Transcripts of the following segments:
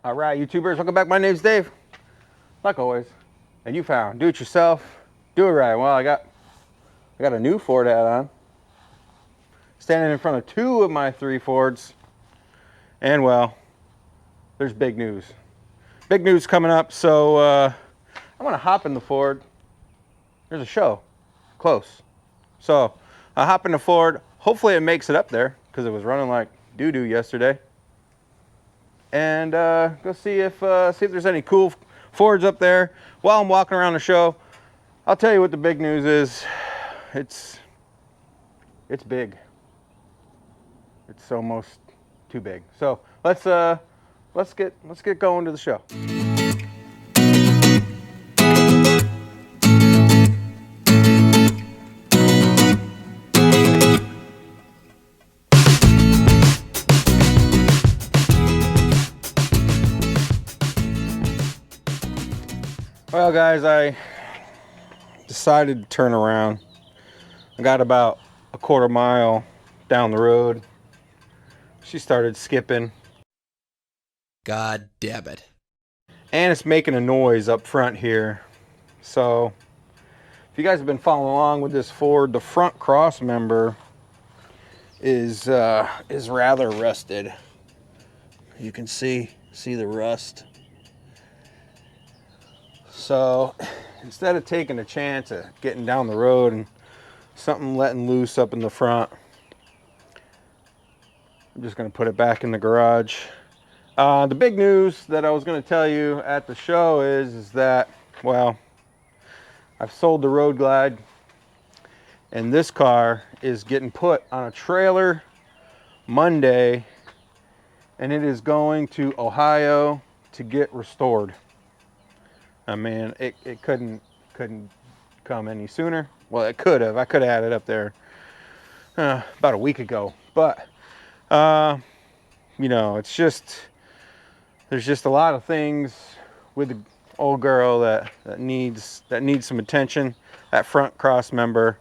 All right, YouTubers, welcome back. My name's Dave, like always. And you found do it yourself, do it right. Well, I got a new Ford hat on, standing in front of two of my three Fords, and well, there's big news. Big news coming up. So I'm gonna hop in the Ford. There's a show close, so I hop in the Ford. Hopefully, it makes it up there because it was running like doo-doo yesterday. And go see if there's any cool Fords up there while I'm walking around the show. I'll tell you what the big news is. It's big. It's almost too big. So let's get going to the show. Well, guys, I decided to turn around. I got about a quarter mile down the road. She started skipping. God damn it. And it's making a noise up front here. So if you guys have been following along with this Ford, the front cross member is rather rusted. You can see the rust. So instead of taking a chance of getting down the road and something letting loose up in the front, I'm just going to put it back in the garage. The big news that I was going to tell you at the show is that, well, I've sold the Road Glide, and this car is getting put on a trailer Monday, and it is going to Ohio to get restored. I mean, it couldn't come any sooner. Well, it could have. I could have had it up there about a week ago. But, you know, it's just, there's just a lot of things with the old girl that needs some attention. That front cross member,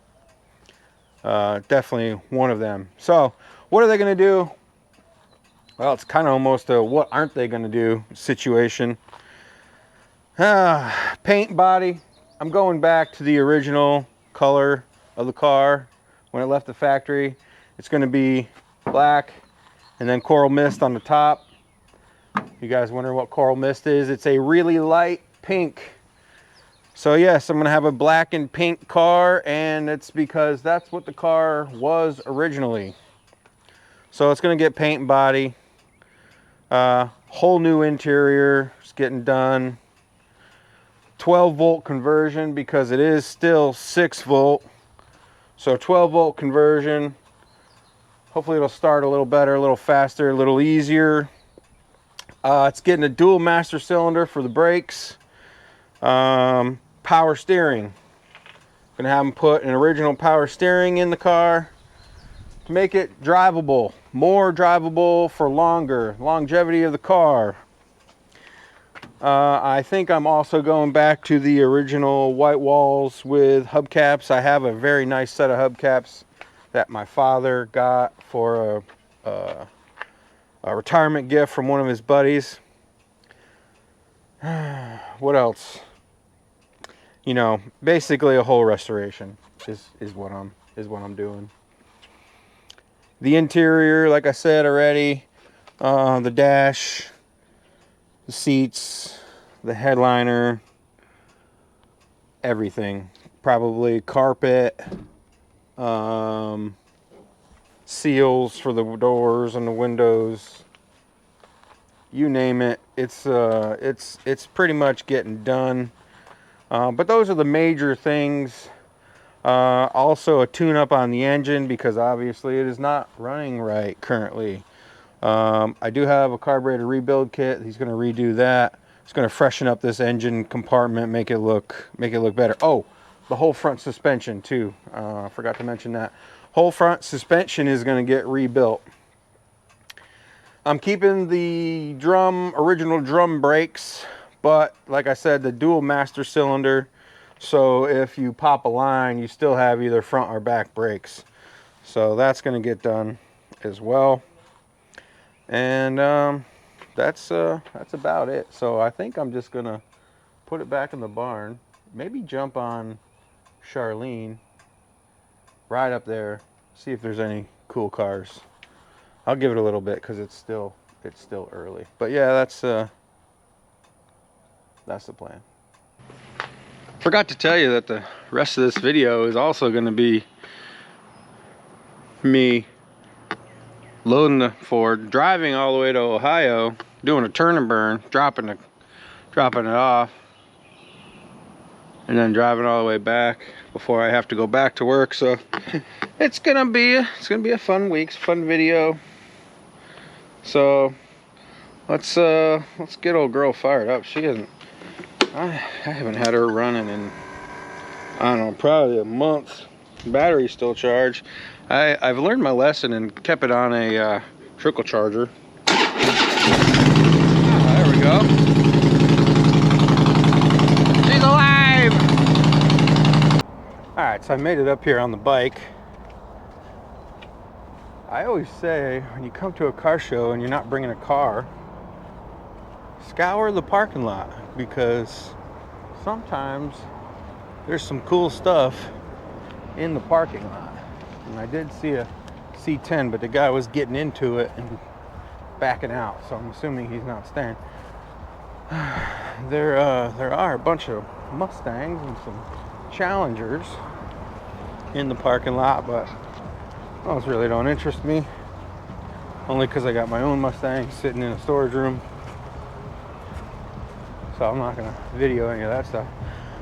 definitely one of them. So, what are they going to do? Well, it's kind of almost a what aren't they going to do situation. Paint body. I'm going back to the original color of the car when it left the factory. It's going to be black and then coral mist on the top. You guys wondering what coral mist is? It's a really light pink. So yes, I'm going to have a black and pink car, and it's because that's what the car was originally. So it's going to get paint and body. Whole new interior is getting done. 12 volt conversion because it is still 6 volt. So 12 volt conversion. Hopefully it'll start a little better, a little faster, a little easier. It's getting a dual master cylinder for the brakes. Power steering. Gonna have them put an original power steering in the car to make it drivable, more drivable for longer, longevity of the car. I think I'm also going back to the original white walls with hubcaps. I have a very nice set of hubcaps that my father got for a retirement gift from one of his buddies. What else? You know, basically a whole restoration is what I'm doing. The interior, like I said already, the dash, the seats, the headliner, everything. Probably carpet, seals for the doors and the windows. You name it. It's pretty much getting done. But those are the major things. Also a tune-up on the engine because obviously it is not running right currently. I do have a carburetor rebuild kit. He's going to redo that. It's going to freshen up this engine compartment, make it look better. Oh, the whole front suspension too. I forgot to mention that. Whole front suspension is going to get rebuilt. I'm keeping the original drum brakes, but like I said, the dual master cylinder. So if you pop a line, you still have either front or back brakes. So that's going to get done as well. And that's about it. So I think I'm just gonna put it back in the barn, maybe jump on Charlene, ride up there, see if there's any cool cars. I'll give it a little bit because it's still early. But yeah, that's the plan. Forgot to tell you that the rest of this video is also going to be me loading the Ford, driving all the way to Ohio, doing a turn and burn, dropping it off, and then driving all the way back before I have to go back to work. So it's gonna be a fun week, fun video. So let's get old girl fired up. She hasn't. I haven't had her running in, I don't know, probably a month. Battery's still charged. I've learned my lesson and kept it on a trickle charger. There we go. She's alive! Alright, so I made it up here on the bike. I always say, when you come to a car show and you're not bringing a car, scour the parking lot, because sometimes there's some cool stuff in the parking lot. And I did see a C10, but the guy was getting into it and backing out, so I'm assuming he's not staying. There are a bunch of Mustangs and some Challengers in the parking lot, but those really don't interest me, only because I got my own Mustang sitting in a storage room. So I'm not gonna video any of that stuff.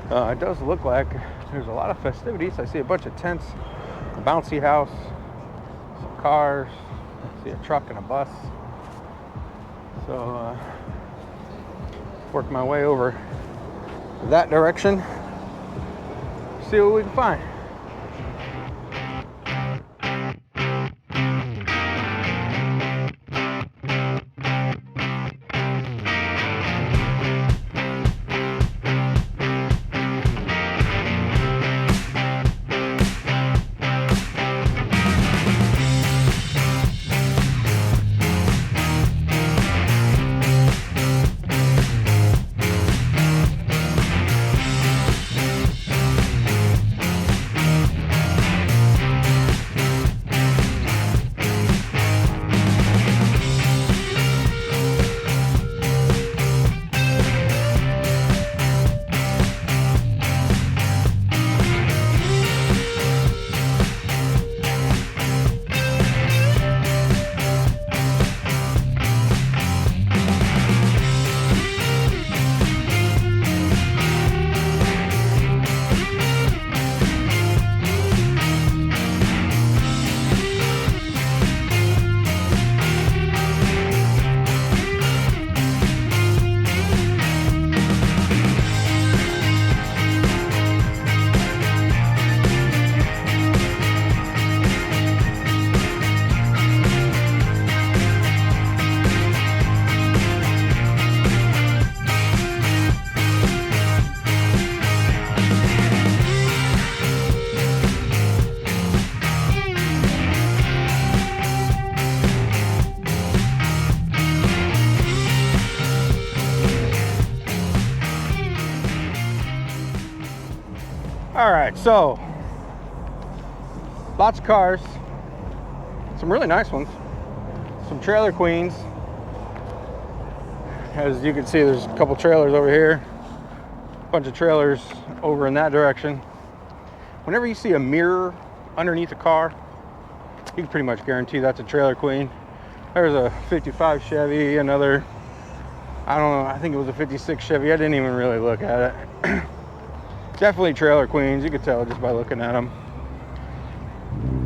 It does look like there's a lot of festivities. I see a bunch of tents, a bouncy house, some cars, I see a truck and a bus. So work my way over that direction, see what we can find. All right, so lots of cars, some really nice ones, some trailer queens. As you can see, there's a couple trailers over here, a bunch of trailers over in that direction. Whenever you see a mirror underneath a car, you can pretty much guarantee that's a trailer queen. There's a 55 Chevy, another, I don't know, I think it was a 56 Chevy. I didn't even really look at it. Definitely trailer queens, you could tell just by looking at them.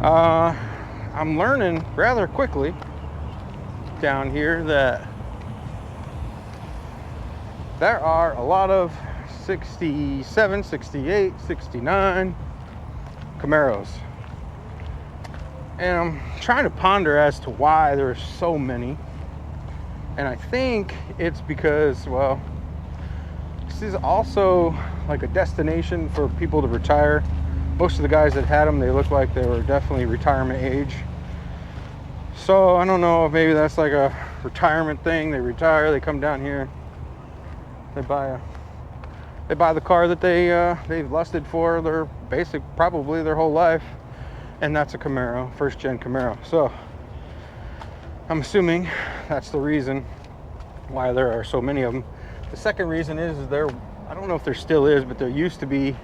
I'm learning rather quickly down here that there are a lot of 67, 68, 69 Camaros. And I'm trying to ponder as to why there's so many. And I think it's because, well, this is also like a destination for people to retire. Most of the guys that had them, they look like they were definitely retirement age. So I don't know if maybe that's like a retirement thing. They retire, they come down here, they buy the car that they've lusted for probably their whole life, and that's a Camaro, first gen Camaro. So I'm assuming that's the reason why there are so many of them. The second reason is I don't know if there still is, but there used to be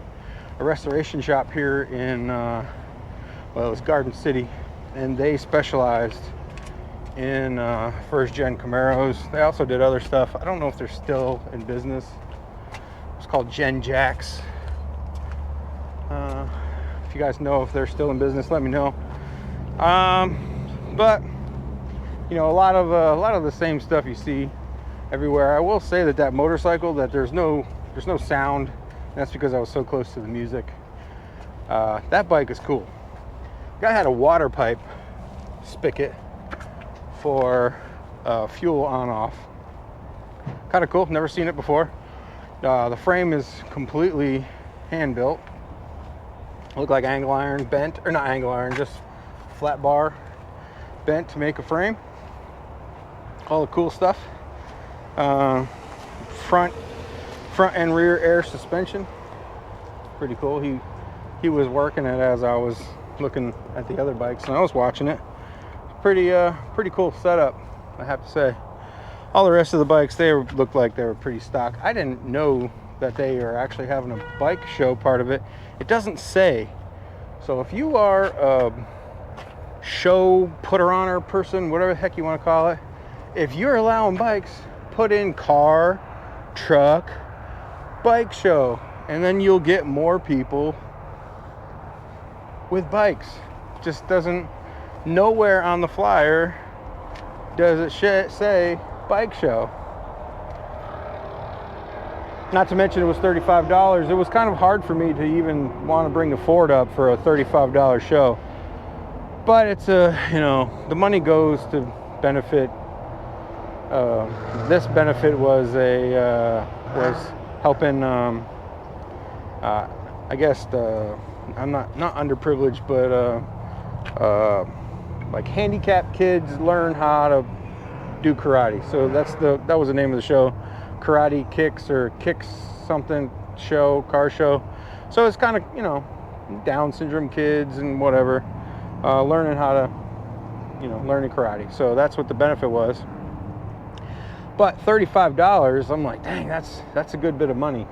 a restoration shop here in well, it was Garden City, and they specialized in first gen Camaros. They also did other stuff. I don't know if they're still in business. It's called Gen Jacks. If you guys know if they're still in business, let me know. But you know, a lot of the same stuff you see everywhere. I will say that motorcycle, that there's no sound. That's because I was so close to the music. That bike is cool. Guy had a water pipe spigot for fuel on off. Kind of cool. Never seen it before. The frame is completely hand built. Looked like angle iron bent, or not angle iron, just flat bar bent to make a frame. All the cool stuff. Front and rear air suspension. Pretty cool. He was working it as I was looking at the other bikes, and I was watching it. Pretty cool setup, I have to say. All the rest of the bikes, they looked like they were pretty stock. I didn't know that they are actually having a bike show part of it. It doesn't say. So if you are a show putter-oner person, whatever the heck you want to call it, if you're allowing bikes, put in car, truck, bike show, and then you'll get more people with bikes. Just doesn't, nowhere on the flyer does it say bike show. Not to mention it was $35. It was kind of hard for me to even want to bring the Ford up for a $35 show. But it's the money goes to benefit. This benefit was helping. I guess I'm not underprivileged, but like handicapped kids learn how to do karate. So that was the name of the show, Karate Kicks or Kicks something show, car show. So it's kind of Down syndrome kids and whatever learning how to learning karate. So that's what the benefit was. But $35, I'm like, dang, that's a good bit of money.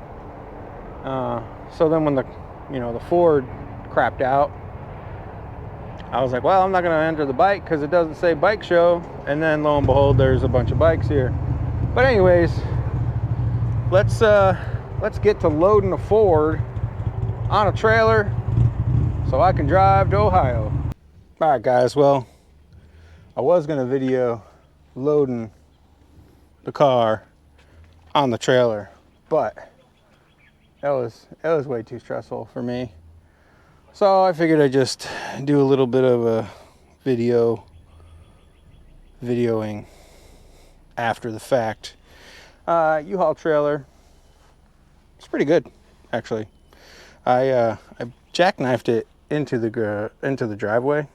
So then when the Ford crapped out, I was like, well, I'm not going to enter the bike because it doesn't say bike show. And then lo and behold, there's a bunch of bikes here. But anyways, let's get to loading a Ford on a trailer so I can drive to Ohio. All right, guys. Well, I was going to video loading the car on the trailer, but that was way too stressful for me. So I figured I'd just do a little bit of a videoing after the fact. U-Haul trailer. It's pretty good, actually. I jackknifed it into the driveway.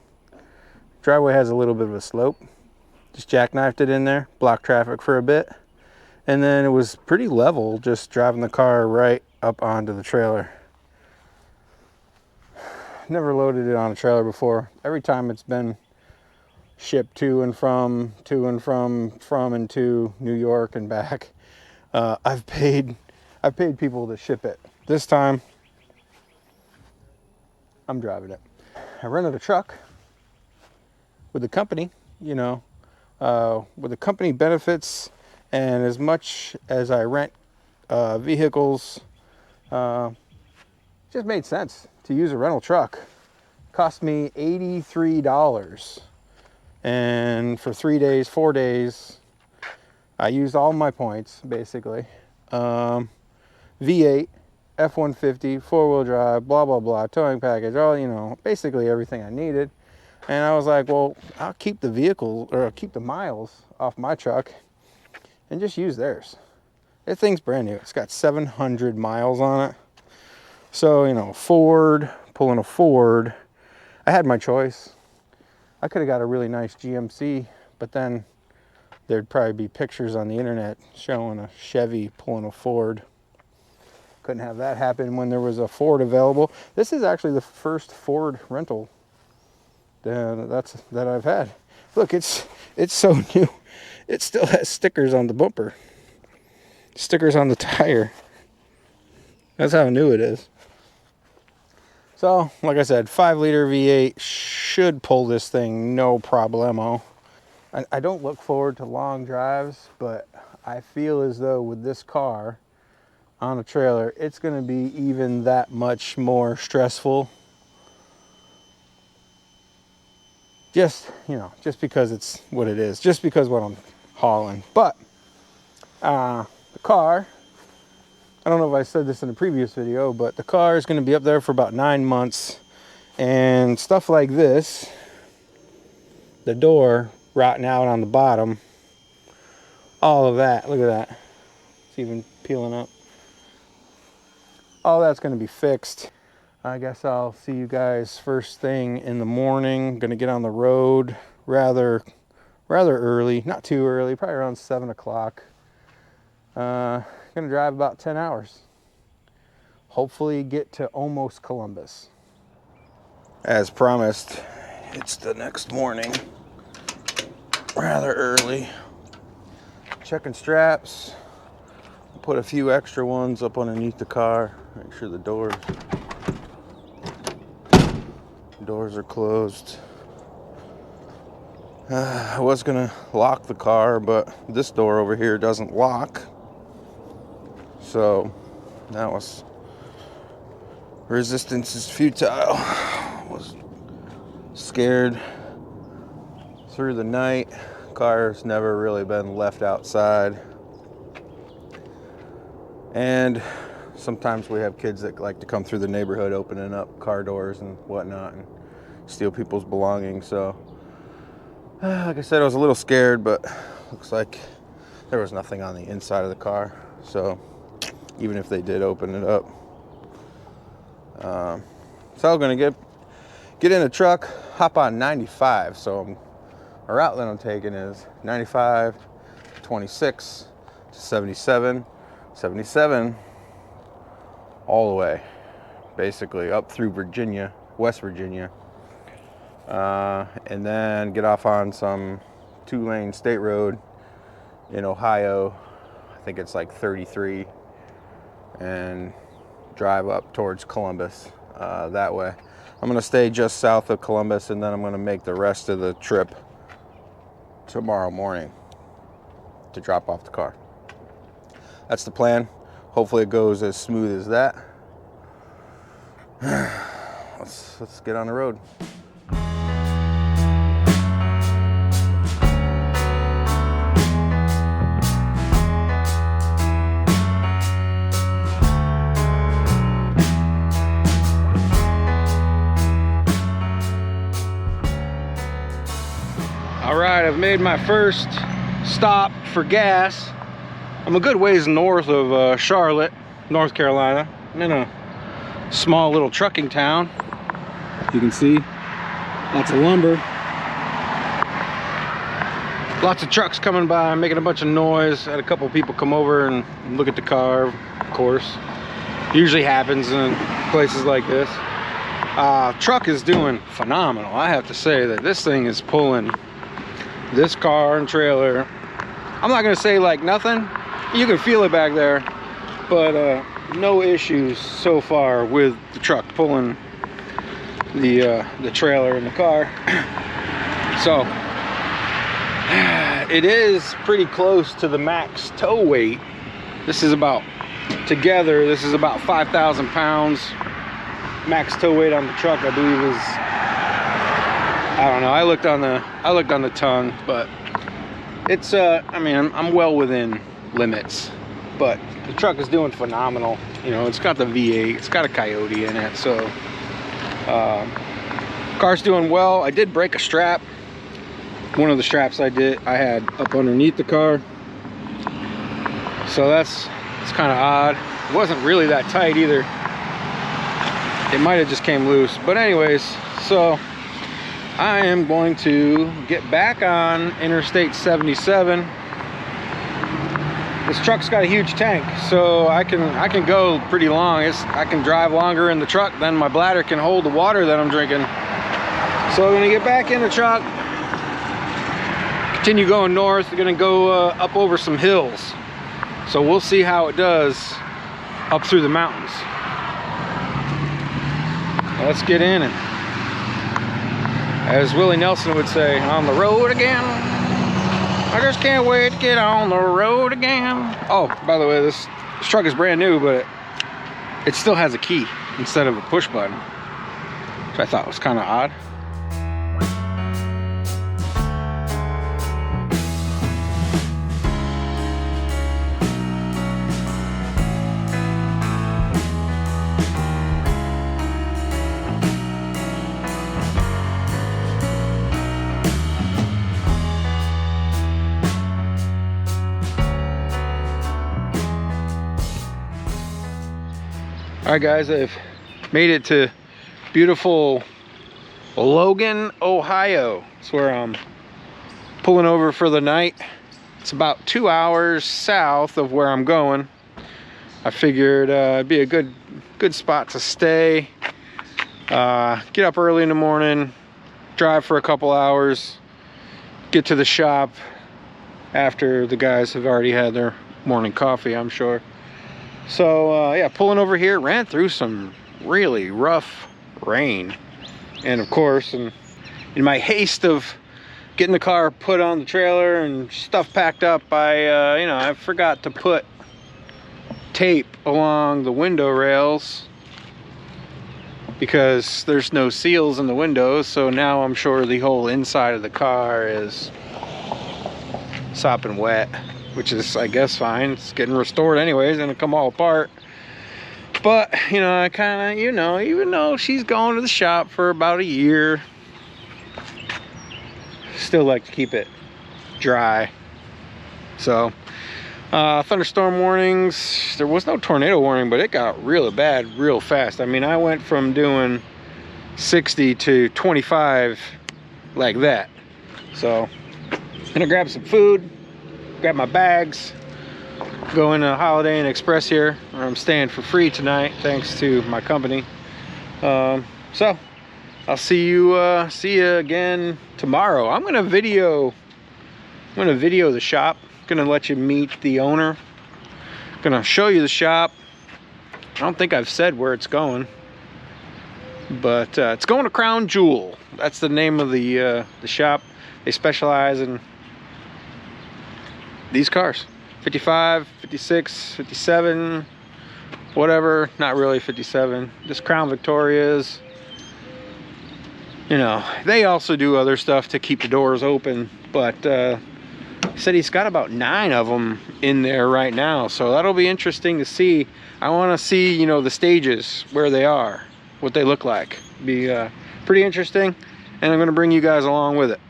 Driveway has a little bit of a slope. Just jackknifed it in there, blocked traffic for a bit, and then it was pretty level, just driving the car right up onto the trailer. Never loaded it on a trailer before. Every time it's been shipped to and from and to New York and back, I've paid people to ship it. This time, I'm driving it. I rented a truck with the company, with the company benefits, and as much as I rent vehicles, just made sense to use a rental truck. Cost me $83, and for 4 days, I used all my points basically. V8, F-150, 4-wheel drive, blah blah blah, towing package, all basically everything I needed. And I was like, well, I'll keep the vehicle, or I'll keep the miles off my truck and just use theirs. This thing's brand new. It's got 700 miles on it. So, pulling a Ford, I had my choice. I could have got a really nice GMC, but then there'd probably be pictures on the internet showing a Chevy pulling a Ford. Couldn't have that happen when there was a Ford available. This is actually the first Ford rental that I've had. Look, it's so new. It still has stickers on the bumper, stickers on the tire. That's how new it is. So, like I said, 5-liter V8 should pull this thing no problemo. I don't look forward to long drives, but I feel as though with this car on a trailer, it's going to be even that much more stressful. Just, you know, just because it's what it is, just because what I'm hauling. But the car, I don't know if I said this in a previous video, but the car is going to be up there for about 9 months, and stuff like this, the door rotting out on the bottom, all of that, look at that, it's even peeling up. All that's going to be fixed. I guess I'll see you guys first thing in the morning. Going to get on the road rather early, not too early, probably around 7 o'clock. Going to drive about 10 hours. Hopefully get to almost Columbus. As promised, it's the next morning, rather early. Checking straps. Put a few extra ones up underneath the car. Make sure the doors are closed. I was gonna lock the car, but this door over here doesn't lock. So that was resistance is futile. Was scared through the night. Car's never really been left outside. And sometimes we have kids that like to come through the neighborhood opening up car doors and whatnot and steal people's belongings. So, like I said, I was a little scared, but looks like there was nothing on the inside of the car. So, even if they did open it up. So I'm gonna get in a truck, hop on 95. So a route that I'm taking is 95, 26 to 77. 77 all the way, basically up through Virginia, West Virginia, and then get off on some 2-lane state road in Ohio. I think it's like 33, and drive up towards Columbus that way. I'm gonna stay just south of Columbus, and then I'm gonna make the rest of the trip tomorrow morning to drop off the car. That's the plan. Hopefully it goes as smooth as that. Let's get on the road. All right, I've made my first stop for gas. I'm a good ways north of Charlotte, North Carolina. I'm in a small little trucking town. You can see lots of lumber. Lots of trucks coming by, making a bunch of noise. Had a couple people come over and look at the car, of course. Usually happens in places like this. Truck is doing phenomenal. I have to say that this thing is pulling this car and trailer. I'm not gonna say like nothing. You can feel it back there, but no issues so far with the truck pulling the trailer and the car. So it is pretty close to the max tow weight. This is about, together, this is about 5,000 pounds. Max tow weight on the truck, I believe, is, I don't know. I looked on the tongue, but it's I mean, I'm well within limits, but the truck is doing phenomenal. You know, it's got the V8, it's got a Coyote in it, so car's doing well. I did break a strap. One of the straps I had up underneath the car, so it's kind of odd. It wasn't really that tight either. It might have just came loose, but anyways, so I am going to get back on Interstate 77 This truck's got a huge tank, so I can go pretty long. I can drive longer in the truck than my bladder can hold the water that I'm drinking. So I'm gonna get back in the truck, continue going north. We're gonna go up over some hills. So we'll see how it does up through the mountains. Let's get in and, as Willie Nelson would say, on the road again. I just can't wait to get on the road again. Oh, by the way, this truck is brand new, but it still has a key instead of a push button, which I thought was kind of odd. All right, guys, I've made it to beautiful Logan, Ohio. It's where I'm pulling over for the night. It's about 2 hours south of where I'm going. I figured it'd be a good spot to stay. Get up early in the morning, drive for a couple hours, get to the shop after the guys have already had their morning coffee, I'm sure. So yeah, pulling over here, ran through some really rough rain, and of course, in my haste of getting the car put on the trailer and stuff packed up, I forgot to put tape along the window rails because there's no seals in the windows. So now I'm sure the whole inside of the car is sopping wet, which is, I guess, fine. It's getting restored anyways, and it'll come all apart. But, I kind of, even though she's going to the shop for about a year, still like to keep it dry. So, thunderstorm warnings. There was no tornado warning, but it got really bad real fast. I mean, I went from doing 60 to 25 like that. So, I'm gonna grab some food, grab my bags, go in a Holiday Inn Express here, where I'm staying for free tonight thanks to my company. So I'll see you again tomorrow. I'm gonna video the shop. Gonna let you meet the owner. Gonna show you the shop. I don't think I've said where it's going, but it's going to Crown Jewel. That's the name of the shop. They specialize in these cars. 55, 56, 57, whatever. Not really 57. Just Crown Victorias. They also do other stuff to keep the doors open, but he said he's got about 9 of them in there right now, so that'll be interesting to see. I want to see, the stages, where they are, what they look like. Be pretty interesting, and I'm going to bring you guys along with it.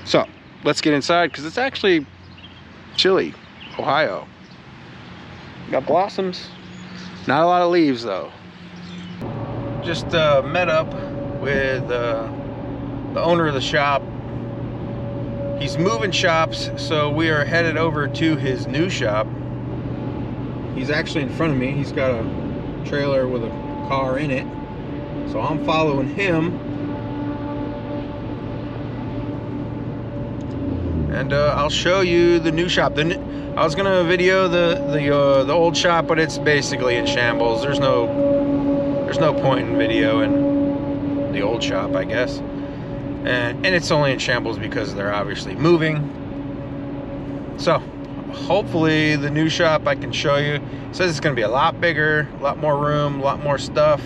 So let's get inside, because it's actually chilly. Ohio got blossoms, not a lot of leaves though. Just met up with the owner of the shop. He's moving shops, so we are headed over to his new shop. He's actually in front of me. He's got a trailer with a car in it, so I'm following him. And I'll show you the new shop. I was gonna video the old shop, but it's basically in shambles. There's no point in videoing the old shop, I guess. And it's only in shambles because they're obviously moving. So hopefully the new shop I can show you. It says it's gonna be a lot bigger, a lot more room, a lot more stuff.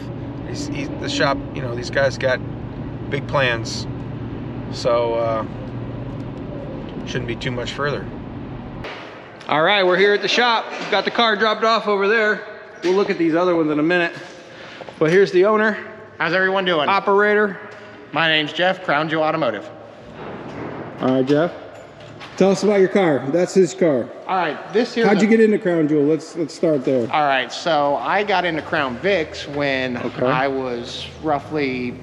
The shop, these guys got big plans. So shouldn't be too much further. All right, we're here at the shop. We've got the car dropped off over there. We'll look at these other ones in a minute. But here's the owner. How's everyone doing? Operator. My name's Jeff, Crown Jewel Automotive. All right, Jeff. Tell us about your car. That's his car. All right, this here. How'd you get into Crown Jewel? Let's start there. All right, so I got into Crown Vics when I was roughly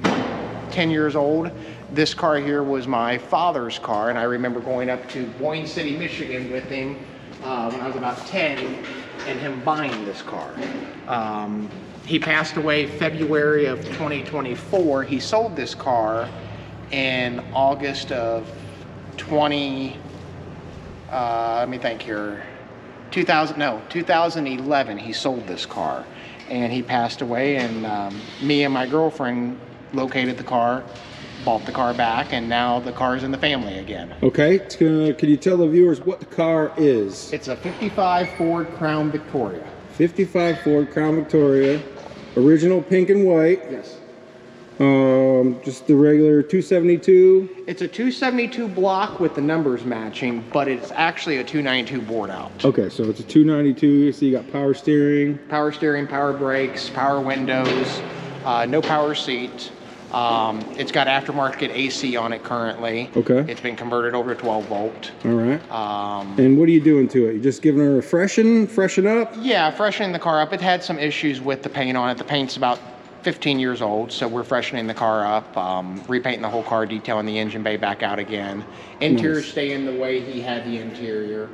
10 years old, This car here was my father's car, and I remember going up to Boyne City, Michigan with him when I was about 10, and him buying this car. He passed away February of 2024. He sold this car in August of 2011. He sold this car, and he passed away, and me and my girlfriend located the car, bought the car back, and now the car's in the family again. Okay, can you tell the viewers what the car is? It's a 55 Ford Crown Victoria. 55 Ford Crown Victoria, original pink and white. Yes. Just the regular 272. It's a 272 block with the numbers matching, but it's actually a 292 board out. Okay, so it's a 292. So you got power steering, power brakes, power windows, no power seat. It's got aftermarket AC on it currently. Okay. It's been converted over to 12 volt. All right. And what are you doing to it? You just giving her a freshen up? Yeah, freshening the car up. It had some issues with the paint on it. The paint's about 15 years old, so we're freshening the car up, repainting the whole car, detailing the engine bay back out again. Interior's staying the way he had the interior.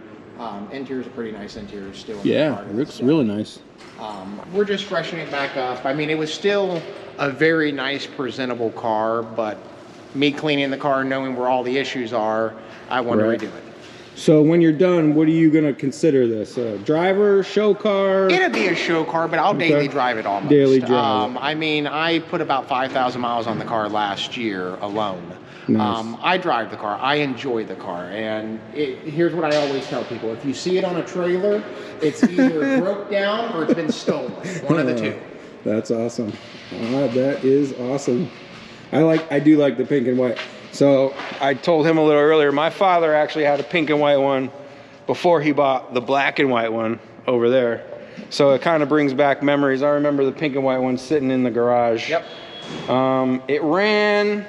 Interior's a pretty nice interior still. Yeah, it looks really nice. We're just freshening it back up. I mean, it was still a very nice, presentable car, but me cleaning the car, knowing where all the issues are, I want to redo it. So when you're done, what are you going to consider this? A driver, show car? It'll be a show car, but I'll daily drive it almost. Daily drive. I mean, I put about 5,000 miles on the car last year alone. Nice. I drive the car. I enjoy the car. And here's what I always tell people. If you see it on a trailer, it's either broke down or it's been stolen. One of the two. That's awesome. That is awesome. I do like the pink and white. So I told him a little earlier, my father actually had a pink and white one before he bought the black and white one over there. So it kind of brings back memories. I remember the pink and white one sitting in the garage. Yep. It ran,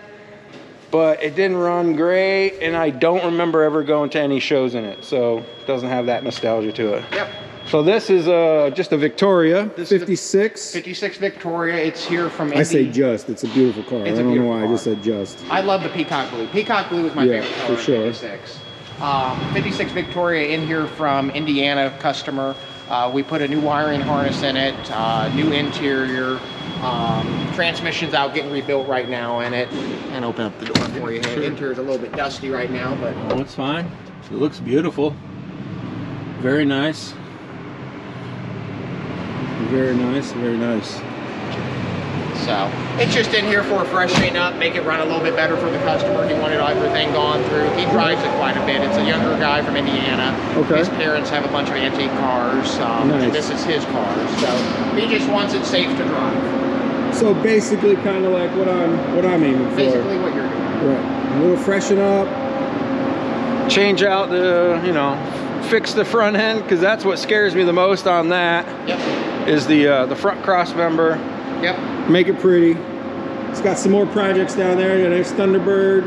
but it didn't run great, and I don't remember ever going to any shows in it. So it doesn't have that nostalgia to it. Yep. So this is just a Victoria, 56. 56 Victoria. It's here from I say just. It's a beautiful car. I don't know why I just said just. I love the peacock blue. Peacock blue is my favorite color. For sure. 56. 56 Victoria in here from Indiana customer. We put a new wiring harness in it, new interior. Transmission's out getting rebuilt right now in it. And open up the door for you. The interior's a little bit dusty right now, but oh, it's fine. It looks beautiful. Very nice. Very nice, very nice. So it's just in here for freshening up, make it run a little bit better for the customer. He wanted everything gone through. He drives it quite a bit. It's a younger guy from Indiana. Okay. His parents have a bunch of antique cars. And this is his car. So he just wants it safe to drive. So basically kind of like what I'm aiming for. Basically what you're doing. Right. A little freshen up. Change out the, fix the front end, because that's what scares me the most on that. Yep. Is the front cross member. Yep. Make it pretty. It's got some more projects down there. Got a nice Thunderbird.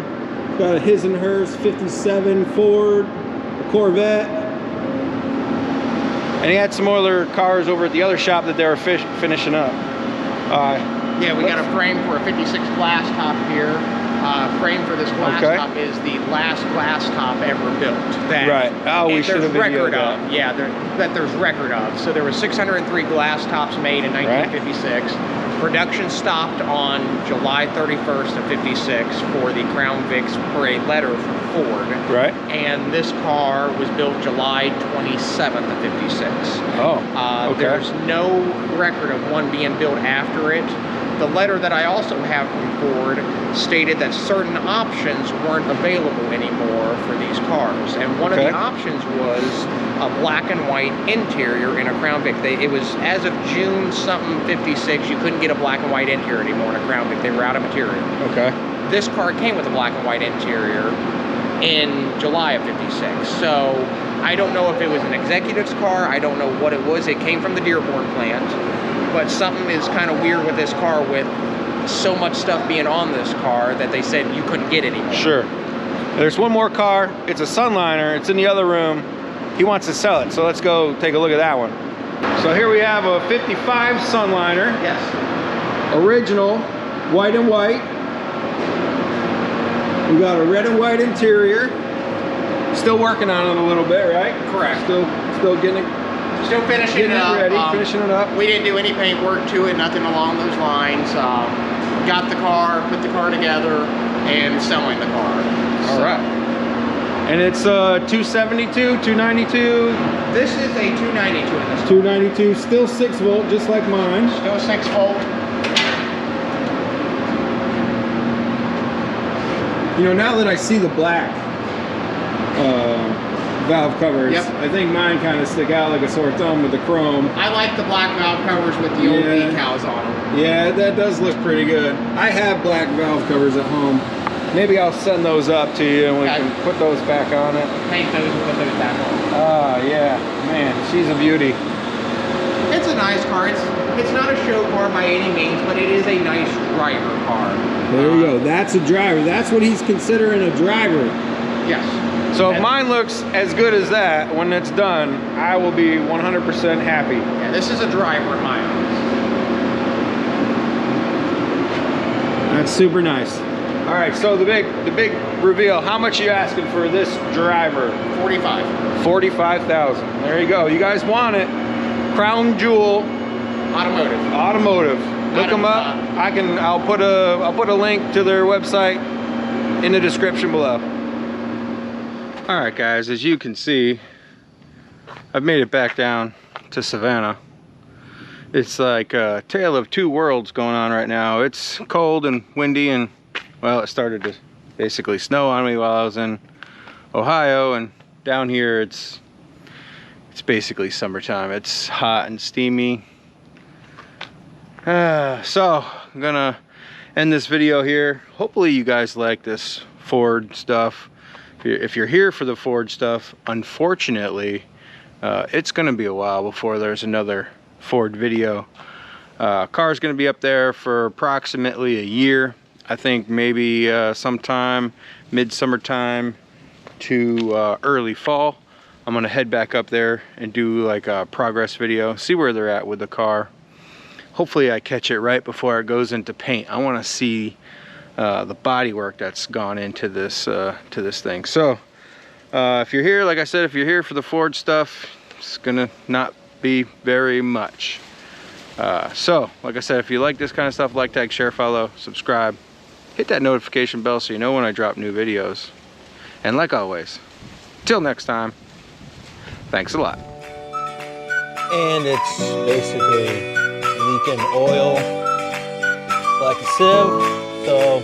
Got a his and hers 57 Ford, a Corvette. And he had some other cars over at the other shop that they were finishing up. Yeah, we got a frame for a 56 glass top here. Frame for this glass top is the last glass top ever built. Right. Oh, we should have record of. Yeah, there's record of. So there were 603 glass tops made in 1956. Right. Production stopped on July 31st of 56 for the Crown Vics per a letter from Ford. Right. And this car was built July 27th of 56. Oh, okay. There's no record of one being built after it. The letter that I also have from Ford stated that certain options weren't available anymore for these cars. And one of the options was a black and white interior in a Crown Vic. It was, as of June something 56, you couldn't get a black and white interior anymore in a Crown Vic. They were out of material. Okay. This car came with a black and white interior in July of 56. So I don't know if it was an executive's car. I don't know what it was. It came from the Dearborn plant. But something is kind of weird with this car, with so much stuff being on this car that they said you couldn't get anymore. Sure. There's one more car. It's a Sunliner. It's in the other room. He wants to sell it, so let's go take a look at that one. So here we have a 55 Sunliner. Yes. Original, white and white. We got a red and white interior. Still working on it a little bit, right? Correct. Still getting it. Still finishing it up. Ready, finishing it up. We didn't do any paint work to it, nothing along those lines. Got the car, put the car together, and selling the car. All right. And it's 272, 292. This is a 292 in this. 292, still 6 volt, just like mine. Still 6 volt. You know, now that I see the black valve covers, yep. I think mine kind of stick out like a sore thumb with the chrome. I like the black valve covers with the old decals on them. Yeah, that does look pretty good. I have black valve covers at home. Maybe I'll send those up to you and we can put those back on it. Paint those and put those back on. Ah, yeah, man, she's a beauty. It's a nice car. It's not a show car by any means, but it is a nice driver car. There you go. That's a driver. That's what he's considering a driver. Yes. So if mine looks as good as that when it's done, I will be 100% happy. Yeah, this is a driver in my eyes. That's super nice. All right, so the big reveal. How much are you asking for this driver? 45. 45,000. There you go. You guys want it? Crown Jewel. Automotive. Look them up. I'll put a link to their website in the description below. All right, guys. As you can see, I've made it back down to Savannah. It's like a tale of two worlds going on right now. It's cold and windy, and well, it started to basically snow on me while I was in Ohio, and down here it's basically summertime. It's hot and steamy. So I'm gonna end this video here. Hopefully you guys like this Ford stuff. If you're here for the Ford stuff, unfortunately, it's gonna be a while before there's another Ford video. Car's gonna be up there for approximately a year. I think maybe sometime mid-summertime to early fall. I'm gonna head back up there and do like a progress video, see where they're at with the car. Hopefully I catch it right before it goes into paint. I want to see the body work that's gone into this thing. So if you're here, like I said, if you're here for the Ford stuff, it's gonna not be very much. So like I said, if you like this kind of stuff, like, tag, share, follow, subscribe, hit that notification bell so you know when I drop new videos. And like always, till next time, thanks a lot. And it's basically leaking oil like a sieve, so